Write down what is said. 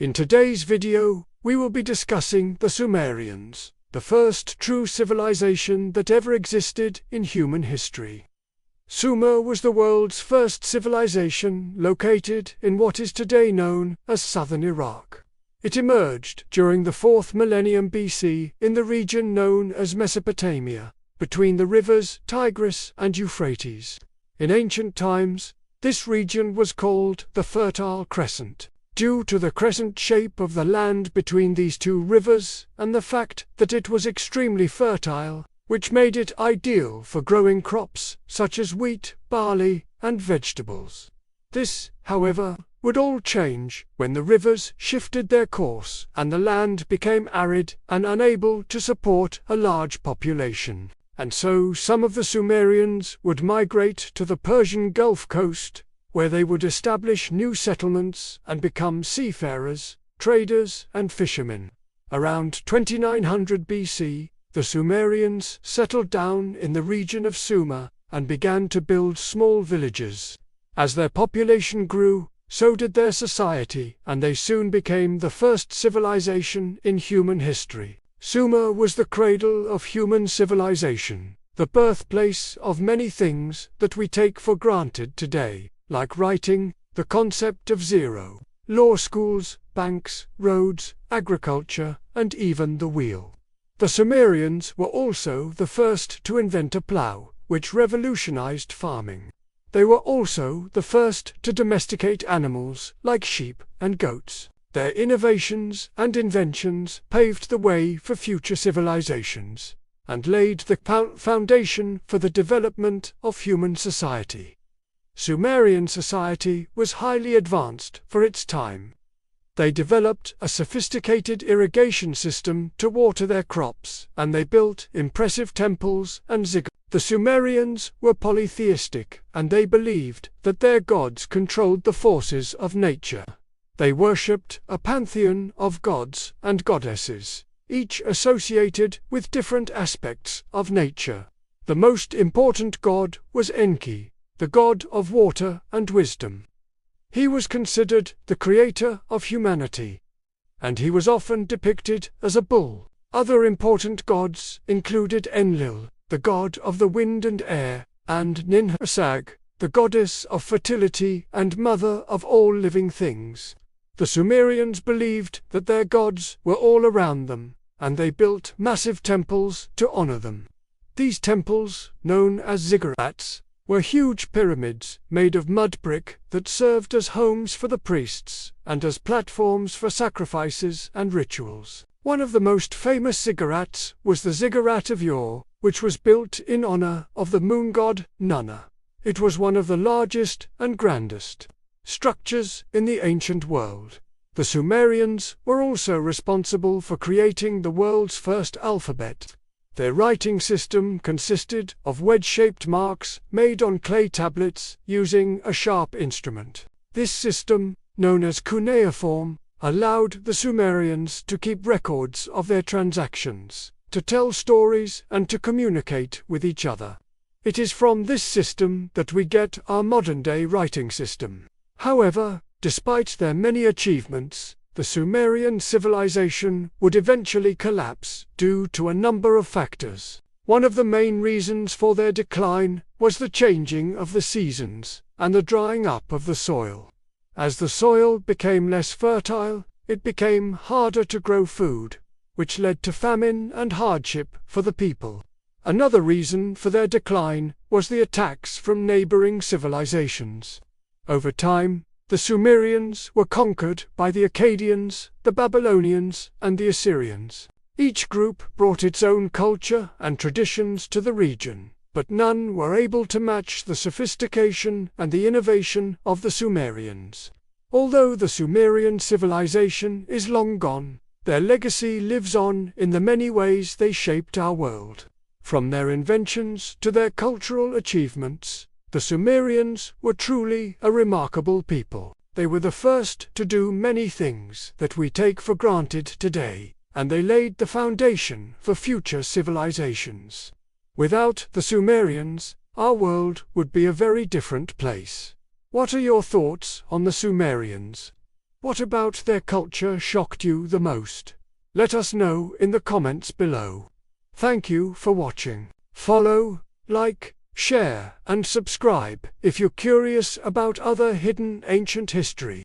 In today's video, we will be discussing the Sumerians, the first true civilization that ever existed in human history. Sumer was the world's first civilization located in what is today known as southern Iraq. It emerged during the 4th millennium BC in the region known as Mesopotamia, between the rivers Tigris and Euphrates. In ancient times, this region was called the Fertile Crescent, due to the crescent shape of the land between these two rivers and the fact that it was extremely fertile, which made it ideal for growing crops such as wheat, barley, and vegetables. This, however, would all change when the rivers shifted their course and the land became arid and unable to support a large population. And so some of the Sumerians would migrate to the Persian Gulf coast, where they would establish new settlements and become seafarers, traders, and fishermen. Around 2900 BC, the Sumerians settled down in the region of Sumer and began to build small villages. As their population grew, so did their society, and they soon became the first civilization in human history. Sumer was the cradle of human civilization, the birthplace of many things that we take for granted today, like writing, the concept of zero, law schools, banks, roads, agriculture, and even the wheel. The Sumerians were also the first to invent a plough, which revolutionized farming. They were also the first to domesticate animals like sheep and goats. Their innovations and inventions paved the way for future civilizations and laid the foundation for the development of human society. Sumerian society was highly advanced for its time. They developed a sophisticated irrigation system to water their crops, and they built impressive temples and ziggurats. The Sumerians were polytheistic, and they believed that their gods controlled the forces of nature. They worshipped a pantheon of gods and goddesses, each associated with different aspects of nature. The most important god was Enki, the god of water and wisdom. He was considered the creator of humanity, and he was often depicted as a bull. Other important gods included Enlil, the god of the wind and air, and Ninhursag, the goddess of fertility and mother of all living things. The Sumerians believed that their gods were all around them, and they built massive temples to honor them. These temples, known as ziggurats, were huge pyramids made of mud brick that served as homes for the priests and as platforms for sacrifices and rituals. One of the most famous ziggurats was the Ziggurat of Ur, which was built in honor of the moon god Nunna. It was one of the largest and grandest structures in the ancient world. The Sumerians were also responsible for creating the world's first alphabet. Their writing system consisted of wedge-shaped marks made on clay tablets using a sharp instrument. This system, known as cuneiform, allowed the Sumerians to keep records of their transactions, to tell stories, and to communicate with each other. It is from this system that we get our modern-day writing system. However, despite their many achievements, the Sumerian civilization would eventually collapse due to a number of factors. One of the main reasons for their decline was the changing of the seasons and the drying up of the soil. As the soil became less fertile, it became harder to grow food, which led to famine and hardship for the people. Another reason for their decline was the attacks from neighboring civilizations. Over time, the Sumerians were conquered by the Akkadians, the Babylonians, and the Assyrians. Each group brought its own culture and traditions to the region, but none were able to match the sophistication and the innovation of the Sumerians. Although the Sumerian civilization is long gone, their legacy lives on in the many ways they shaped our world. From their inventions to their cultural achievements, the Sumerians were truly a remarkable people. They were the first to do many things that we take for granted today, and they laid the foundation for future civilizations. Without the Sumerians, our world would be a very different place. What are your thoughts on the Sumerians? What about their culture shocked you the most? Let us know in the comments below. Thank you for watching. Follow, like, share, and subscribe if you're curious about other hidden ancient history.